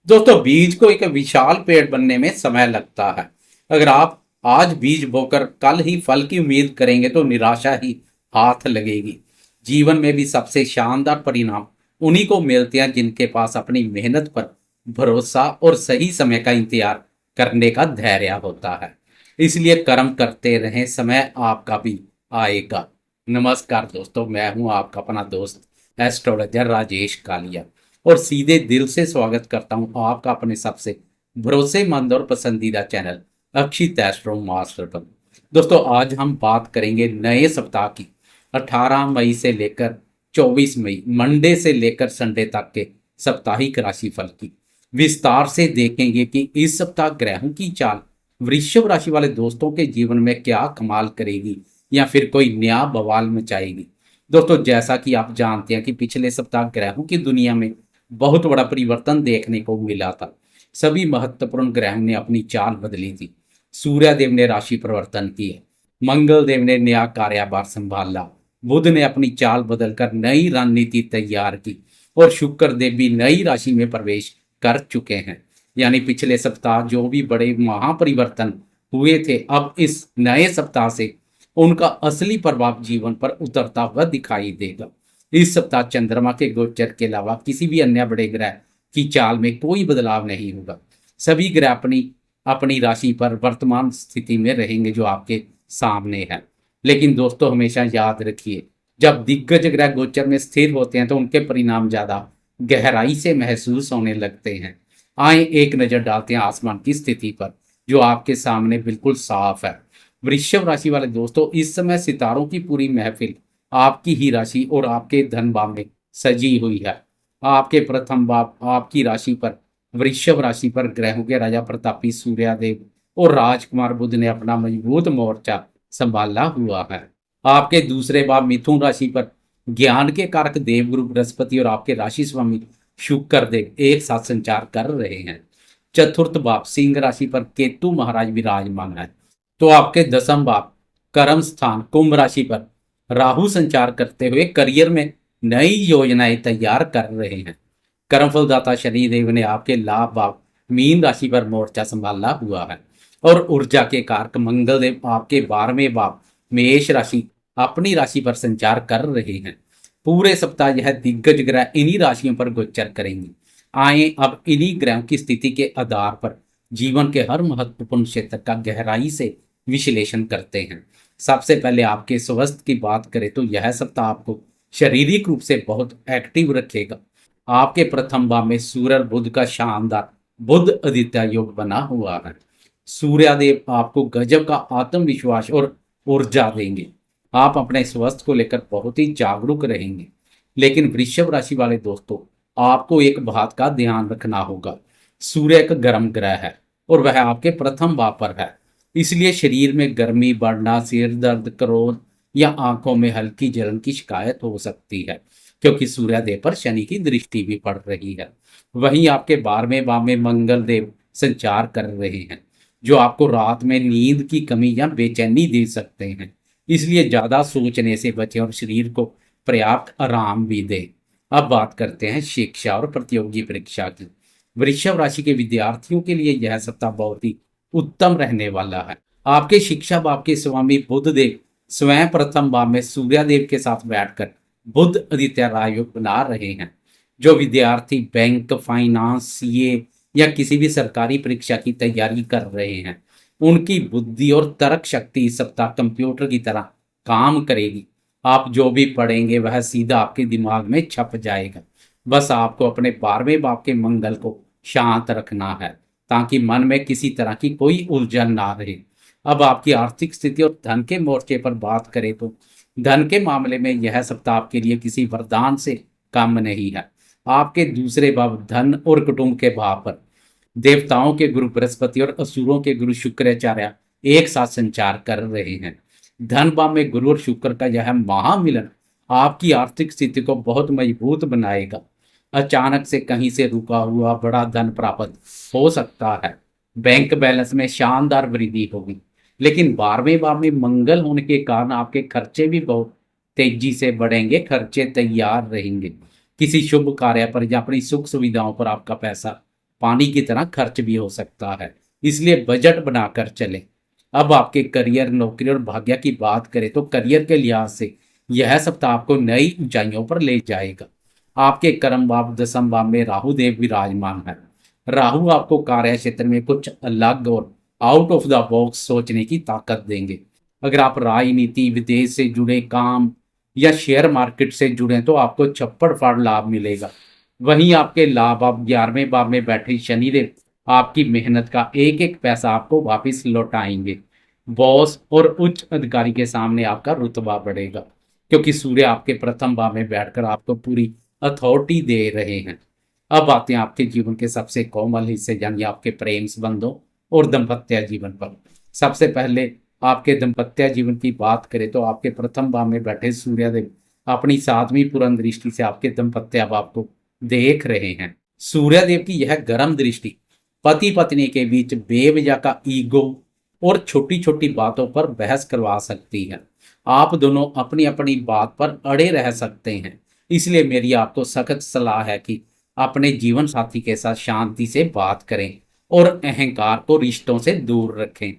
दोस्तों, बीज को एक विशाल पेड़ बनने में समय लगता है। अगर आप आज बीज बोकर कल ही फल की उम्मीद करेंगे तो निराशा ही हाथ लगेगी। जीवन में भी सबसे शानदार परिणाम उन्हीं को मिलते हैं जिनके पास अपनी मेहनत पर भरोसा और सही समय का इंतजार करने का धैर्य होता है। इसलिए कर्म करते रहें, समय आपका भी आएगा। नमस्कार दोस्तों, मैं हूं आपका अपना दोस्त एस्ट्रोलॉजर राजेश कालिया और सीधे दिल से स्वागत करता हूं आपका अपने सबसे भरोसेमंद और पसंदीदा चैनल अक्षित एस्ट्रो मास्टर पर। दोस्तों, आज हम बात करेंगे नए सप्ताह की, 18 मई से लेकर 24 मई, मंडे से लेकर संडे तक के साप्ताहिक राशिफल की। विस्तार से देखेंगे कि इस सप्ताह ग्रहों की चाल वृषभ राशि वाले दोस्तों के जीवन में क्या कमाल करेगी या फिर कोई नया बवाल मचाएगी। दोस्तों, जैसा कि आप जानते हैं कि पिछले सप्ताह ग्रहों की दुनिया में बहुत बड़ा परिवर्तन देखने को मिला था। सभी महत्वपूर्ण ग्रहों ने अपनी चाल बदली थी। सूर्य देव ने राशि परिवर्तन किए, मंगल देव ने नया कार्यभार संभाला, बुध ने अपनी चाल बदलकर नई रणनीति तैयार की और शुक्र देव भी नई राशि में प्रवेश कर चुके हैं। यानी पिछले सप्ताह जो भी बड़े महापरिवर्तन हुए थे, अब इस नए सप्ताह से उनका असली प्रभाव जीवन पर उतरता हुआ दिखाई देगा। इस सप्ताह चंद्रमा के गोचर के अलावा किसी भी अन्य बड़े ग्रह की चाल में कोई बदलाव नहीं होगा। सभी ग्रह अपनी अपनी राशि पर वर्तमान स्थिति में रहेंगे जो आपके सामने है। लेकिन दोस्तों, हमेशा याद रखिए, जब दिग्गज ग्रह गोचर में स्थिर होते हैं तो उनके परिणाम ज्यादा गहराई से महसूस होने लगते हैं। आए एक नजर डालते हैं आसमान की स्थिति पर, जो आपके सामने बिल्कुल साफ है। वृषभ राशि वाले दोस्तों, इस समय सितारों की पूरी महफिल आपकी ही राशि और आपके धन भाव में सजी हुई है। आपके प्रथम भाव आपकी राशि पर, वृषभ राशि पर ग्रहों के राजा प्रतापी सूर्यदेव और राजकुमार बुध ने अपना मजबूत मोर्चा संभाला हुआ है। आपके दूसरे भाव मिथुन राशि पर ज्ञान के कारक देवगुरु बृहस्पति और आपके राशि स्वामी शुक्र देव एक साथ संचार कर रहे हैं। चतुर्थ भाव सिंह राशि पर केतु महाराज विराजमान है। तो आपके दसम भाव कर्म स्थान कुंभ राशि पर राहु संचार करते हुए करियर में नई योजनाएं तैयार कर रहे हैं। कर्मफलदाता शनिदेव ने आपके लाभ भाव मीन राशि पर मोर्चा संभाला हुआ है और ऊर्जा के कारक मंगल देव आपके 12वें भाव मेष राशि अपनी राशि पर संचार कर रहे हैं। पूरे सप्ताह यह दिग्गज ग्रह इन्हीं राशियों पर गोचर करेंगे। आए अब इन्हीं ग्रहों की स्थिति के आधार पर जीवन के हर महत्वपूर्ण क्षेत्र का गहराई से विश्लेषण करते हैं। सबसे पहले आपके स्वास्थ्य की बात करें तो यह सप्ताह आपको शारीरिक रूप से बहुत एक्टिव रखेगा। आपके प्रथम भाव में सूर्य और बुध का शानदार बुध आदित्य योग बना हुआ है। सूर्यदेव आपको गजब का आत्मविश्वास और ऊर्जा देंगे। आप अपने स्वास्थ्य को लेकर बहुत ही जागरूक रहेंगे। लेकिन वृषभ राशि वाले दोस्तों, आपको एक बात का ध्यान रखना होगा। सूर्य एक गर्म ग्रह है और वह आपके प्रथम भाव पर है। इसलिए शरीर में गर्मी बढ़ना, सिर दर्द, क्रोध या आंखों में हल्की जलन की शिकायत हो सकती है, क्योंकि सूर्यदेव पर शनि की दृष्टि भी पड़ रही है। वहीं आपके 12वें भाव में मंगल देव संचार कर रहे हैं, जो आपको रात में नींद की कमी या बेचैनी दे सकते हैं। इसलिए ज्यादा सोचने से बचें और शरीर को पर्याप्त आराम भी दें। अब बात करते हैं शिक्षा और प्रतियोगी परीक्षा की। वृषभ राशि के विद्यार्थियों के लिए यह सप्ताह बहुत ही उत्तम रहने वाला है। आपके शिक्षा भाव के स्वामी बुध देव स्वयं प्रथम भाव में सूर्य देव के साथ बैठकर बुध आदित्य राजयोग बना रहे हैं। जो विद्यार्थी बैंक, फाइनेंस, सीए या किसी भी सरकारी परीक्षा की तैयारी कर रहे हैं, उनकी बुद्धि और तर्क शक्ति इस सप्ताह कंप्यूटर की तरह काम करेगी। आप जो भी पढ़ेंगे वह सीधा आपके दिमाग में छप जाएगा। बस आपको अपने 12वें भाव के मंगल को शांत रखना है, ताकि मन में किसी तरह की कोई उलझन ना रहे। अब आपकी आर्थिक स्थिति और धन के मोर्चे पर बात करें तो धन के मामले में यह सप्ताह आपके लिए किसी वरदान से कम नहीं है। आपके दूसरे भाव धन और कुटुंब के भाव पर देवताओं के गुरु बृहस्पति और असुरों के गुरु शुक्राचार्य एक साथ संचार कर रहे हैं। धन भाव में गुरु और शुक्र का यह महामिलन आपकी आर्थिक स्थिति को बहुत मजबूत बनाएगा। अचानक से कहीं से रुका हुआ बड़ा धन प्राप्त हो सकता है। बैंक बैलेंस में शानदार वृद्धि होगी। लेकिन 12वें भाव में मंगल होने के कारण आपके खर्चे भी बहुत तेजी से बढ़ेंगे। खर्चे तैयार रहेंगे। किसी शुभ कार्य पर या अपनी सुख सुविधाओं पर आपका पैसा पानी की तरह खर्च भी हो सकता है, इसलिए बजट बनाकर चलें। अब आपके करियर, नौकरी और भाग्य की बात करें तो करियर के लिहाज से यह सप्ताह आपको नई ऊंचाइयों पर ले जाएगा। आपके कर्म भाव, दसम भाव में राहु देव विराजमान है। राहु आपको कार्य क्षेत्र में कुछ अलग और आउट ऑफ द बॉक्स सोचने की ताकत देंगे। अगर आप राजनीति, विदेश से जुड़े काम या शेयर मार्केट से जुड़े तो आपको छप्पड़ फाड़ लाभ मिलेगा। वहीं आपके लाभ, आप 11वें भाव में बैठे शनिदेव आपकी मेहनत का एक एक पैसा आपको वापस लौटाएंगे। बॉस और उच्च अधिकारी के सामने आपका रुतबा बढ़ेगा, क्योंकि सूर्य आपके प्रथम भाव में बैठकर आपको पूरी अथॉरिटी दे रहे हैं। अब आते हैं आपके जीवन के सबसे कोमल हिस्से, यानी आपके प्रेम संबंधों और दाम्पत्य जीवन पर। सबसे पहले आपके दाम्पत्य जीवन की बात करें तो आपके प्रथम भाव में बैठे सूर्यदेव अपनी 7वीं पूर्ण दृष्टि से आपके दाम्पत्य भाव को देख रहे हैं। सूर्यदेव की यह गर्म दृष्टि पति पत्नी के बीच बेवजह का ईगो और छोटी छोटी बातों पर बहस करवा सकती है। आप दोनों अपनी अपनी बात पर अड़े रह सकते हैं। इसलिए मेरी आपको सख्त सलाह है कि अपने जीवन साथी के साथ शांति से बात करें और अहंकार को रिश्तों से दूर रखें।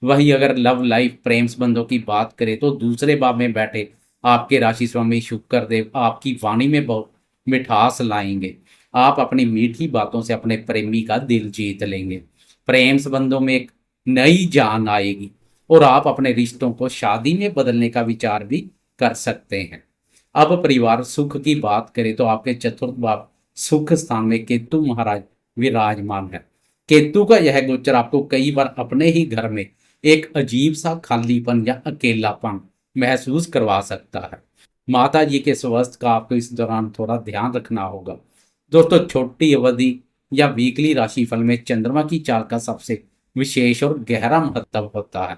वहीं अगर लव लाइफ, प्रेम संबंधों की बात करें तो दूसरे भाव में बैठे आपके राशि स्वामी शुक्र देव आपकी वाणी में बहुत मिठास लाएंगे। आप अपनी मीठी बातों से अपने प्रेमी का दिल जीत लेंगे। प्रेम संबंधों में एक नई जान आएगी और आप अपने रिश्तों को शादी में बदलने का विचार भी कर सकते हैं। अब परिवार सुख की बात करें तो आपके चतुर्थ भाव सुख स्थान में केतु महाराज विराजमान है। केतु का यह गोचर आपको कई बार अपने ही घर में एक अजीब सा खालीपन या अकेलापन महसूस करवा सकता है। माता जी के स्वास्थ्य का आपको इस दौरान थोड़ा ध्यान रखना होगा। दोस्तों, छोटी अवधि या वीकली राशिफल में चंद्रमा की चाल का सबसे विशेष और गहरा महत्व होता है,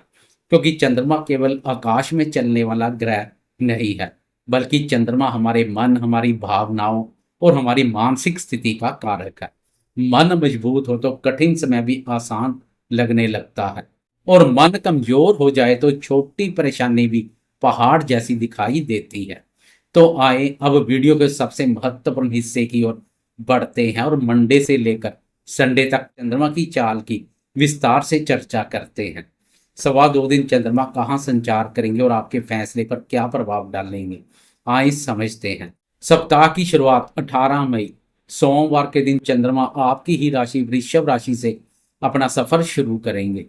क्योंकि चंद्रमा केवल आकाश में चलने वाला ग्रह नहीं है, बल्कि चंद्रमा हमारे मन, हमारी भावनाओं और हमारी मानसिक स्थिति का कारक है। मन मजबूत हो तो कठिन समय भी आसान लगने लगता है, और मन कमजोर हो जाए तो छोटी परेशानी भी पहाड़ जैसी दिखाई देती है। तो आए अब वीडियो के सबसे महत्वपूर्ण हिस्से की ओर बढ़ते हैं और मंडे से लेकर संडे तक चंद्रमा की चाल की विस्तार से चर्चा करते हैं। 2.25 दिन चंद्रमा कहाँ संचार करेंगे और आपके फैसले पर क्या प्रभाव डालेंगे, आइए समझते हैं। सप्ताह की शुरुआत 18 मई सोमवार के दिन चंद्रमा आपकी ही राशि वृषभ राशि से अपना सफर शुरू करेंगे।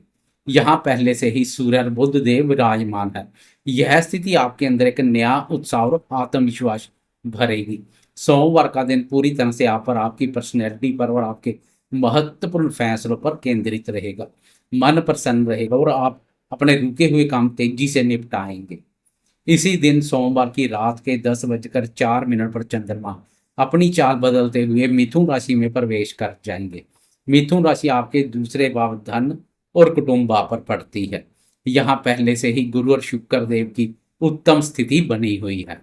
यहाँ पहले से ही सूर्य और बुध देव विराजमान है। यह स्थिति आपके अंदर एक नया उत्साह और आत्मविश्वास भरेगी। सोमवार का दिन पूरी तरह से आप पर, आपकी पर्सनैलिटी पर और आपके महत्वपूर्ण फैसलों पर केंद्रित रहेगा। मन प्रसन्न रहेगा और आप अपने रुके हुए काम तेजी से निपटाएंगे। इसी दिन सोमवार की रात के 10:04 पर चंद्रमा अपनी चाल बदलते हुए मिथुन राशि में प्रवेश कर जाएंगे। मिथुन राशि आपके दूसरे भाव धन और कुटुंब भाव पर पड़ती है। यहाँ पहले से ही गुरु और शुक्र देव की उत्तम स्थिति बनी हुई है।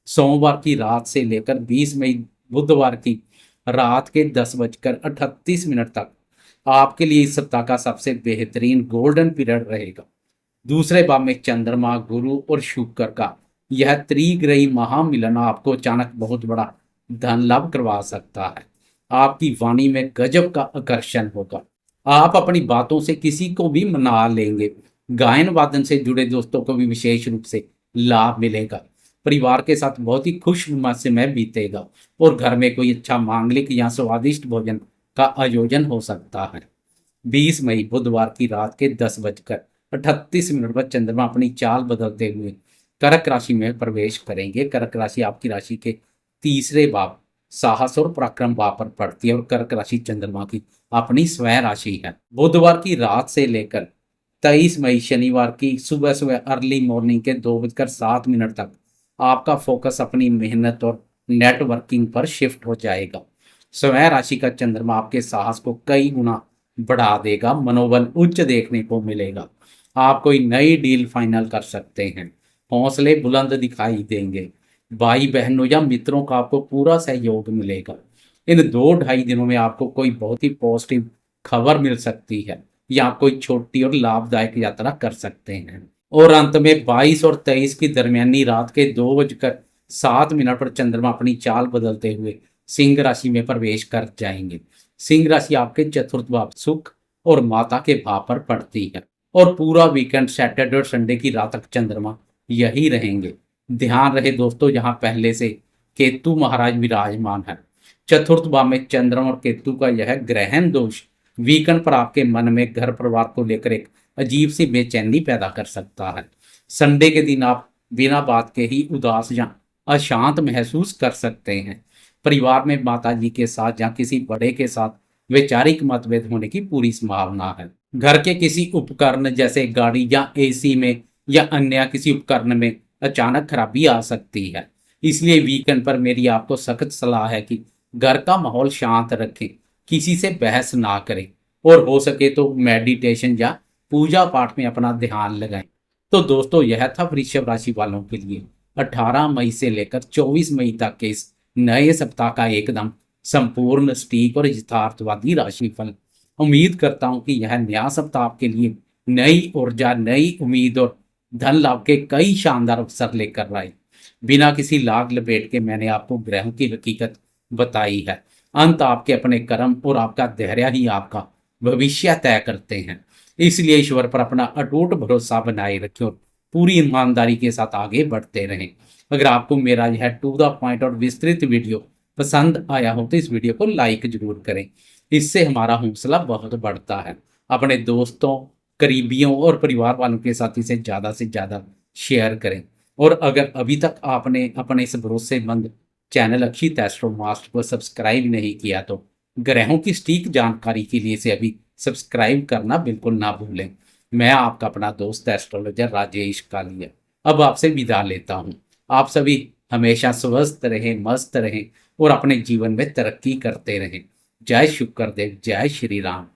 सोमवार की रात से लेकर 20 मई बुधवार की रात के 10:38 तक आपके लिए इस सप्ताह का सबसे बेहतरीन गोल्डन पीरियड रहेगा। दूसरे भाव में चंद्रमा, गुरु और शुक्र का यह त्रिग्रही महामिलन आपको अचानक बहुत बड़ा धन लाभ करवा सकता है। आपकी वाणी में गजब का आकर्षण होगा। आप अपनी बातों से किसी को भी मना लेंगे। गायन वादन से जुड़े दोस्तों को भी विशेष रूप से लाभ मिलेगा। परिवार के साथ बहुत ही खुशनुमा समय बीतेगा और घर में कोई अच्छा मांगलिक या स्वादिष्ट भोजन का आयोजन हो सकता है। 20 मई बुधवार की रात के 10:38 पर चंद्रमा अपनी चाल बदलते हुए कर्क राशि में प्रवेश करेंगे। कर्क राशि आपकी राशि के तीसरे भाव साहस और पराक्रम भाव पर पड़ती है और कर्क राशि चंद्रमा की अपनी स्वयं राशि है। बुधवार की रात से लेकर 23 मई शनिवार की सुबह सुबह अर्ली मॉर्निंग के 2:07 तक आपका फोकस अपनी मेहनत और नेटवर्किंग पर शिफ्ट हो जाएगा। स्वयं राशि का चंद्रमा आपके साहस को कई गुना बढ़ा देगा। मनोबल उच्च देखने को मिलेगा। आप कोई नई डील फाइनल कर सकते हैं। हौसले बुलंद दिखाई देंगे। भाई बहनों या मित्रों का आपको पूरा सहयोग मिलेगा। इन 2-2.5 दिनों में आपको कोई बहुत ही पॉजिटिव खबर मिल सकती है या आप कोई छोटी और लाभदायक यात्रा कर सकते हैं। और अंत में 22 और 23 की दरमियानी रात के 2:07 पर चंद्रमा अपनी चाल बदलते हुए सिंह राशि में प्रवेश कर जाएंगे। सिंह राशि आपके चतुर्थ भाव सुख और माता के भाव पर पड़ती है और पूरा वीकेंड सैटरडे और संडे की रात तक चंद्रमा यही रहेंगे। ध्यान रहे दोस्तों, यहाँ पहले से केतु महाराज विराजमान है। चतुर्थ भाव में चंद्रमा और केतु का यह ग्रहण दोष वीकेंड पर आपके मन में घर परिवार को लेकर एक अजीब सी बेचैनी पैदा कर सकता है। संडे के दिन आप बिना बात के ही उदास या अशांत महसूस कर सकते हैं। परिवार में माता जी के साथ या किसी बड़े के साथ वैचारिक मतभेद होने की पूरी संभावना है। घर के किसी उपकरण जैसे गाड़ी या एसी में या अन्य किसी उपकरण में अचानक खराबी आ सकती है। इसलिए वीकेंड पर मेरी आपको सख्त सलाह है कि घर का माहौल शांत रखें, किसी से बहस ना करें और हो सके तो मेडिटेशन या पूजा पाठ में अपना ध्यान लगाएं। तो दोस्तों, यह था वृषभ राशि वालों के लिए 18 मई से लेकर 24 मई तक के इस नए सप्ताह का एकदम संपूर्ण सटीक और यथार्थवादी राशिफल। उम्मीद करता हूं कि यह नया सप्ताह आपके लिए नई ऊर्जा, नई उम्मीद और धन लाभ के कई शानदार अवसर लेकर आए। बिना किसी लाग लपेट के मैंने आपको ग्रहों की हकीकत बताई है। अंत आपके अपने कर्म और आपका धैर्य ही आपका भविष्य तय करते हैं। इसलिए ईश्वर पर अपना अटूट भरोसा बनाए रखें और पूरी ईमानदारी के साथ आगे बढ़ते रहें। अगर आपको मेरा यह टू द पॉइंट और विस्तृत वीडियो पसंद आया हो तो इस वीडियो को लाइक जरूर करें। इससे हमारा हौसला बहुत बढ़ता है। अपने दोस्तों, करीबियों और परिवार वालों के साथ इसे ज़्यादा से ज़्यादा शेयर करें। और अगर अभी तक आपने अपने इस भरोसेमंद चैनल अक्षित एस्ट्रो मास्टर को सब्सक्राइब नहीं किया तो ग्रहों की सटीक जानकारी के लिए इसे अभी सब्सक्राइब करना बिल्कुल ना भूलें। मैं आपका अपना दोस्त एस्ट्रोलॉजर राजेश कालिया अब आपसे विदा लेता हूँ। आप सभी हमेशा स्वस्थ रहें, मस्त रहें और अपने जीवन में तरक्की करते रहें। जय शुक्रदेव, जय श्री राम।